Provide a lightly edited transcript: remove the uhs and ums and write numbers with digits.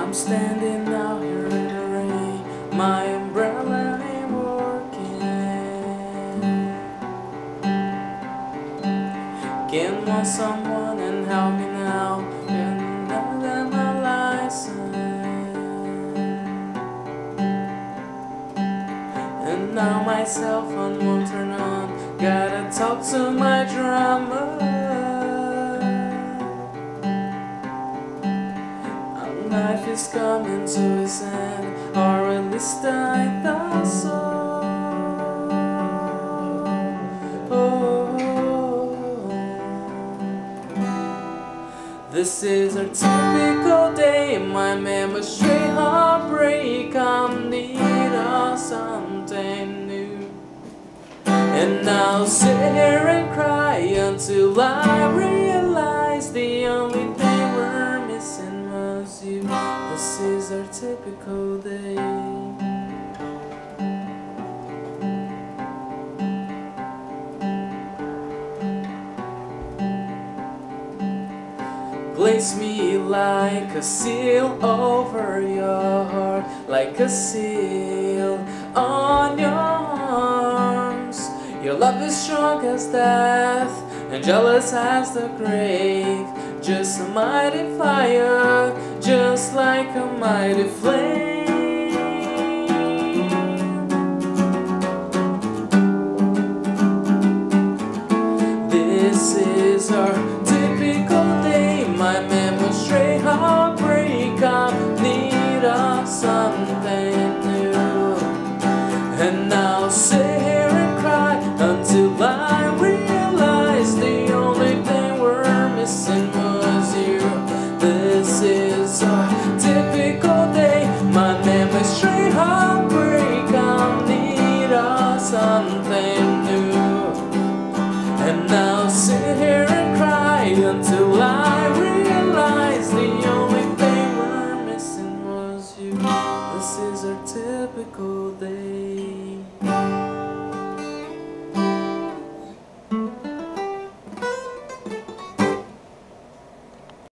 I'm standing out here in the rain, my umbrella ain't working. Can't want someone and help me now, and now that my license, and now my cell phone won't turn on. Gotta talk to my drummer. Life is coming to its end, or at least I thought so. This is our typical day, my man was straight heartbreak. I'm need of something new, and I'll sit here and cry until I realize the only thing we're missing was you. This is our typical day. Place me like a seal over your heart, like a seal on your arms. Your love is strong as death and jealous as the grave. Just a mighty fire, just like a mighty flame. This is our typical day, my man was straight heartbreak. I'm in need of something new, and I'll sit here and cry until I realize the only thing we're missing was you. This is our typical day, my man was straight heartbreak. I'm in need of something new, and I'll sit here and cry until I realize the only thing we're missing was you. This is our typical day.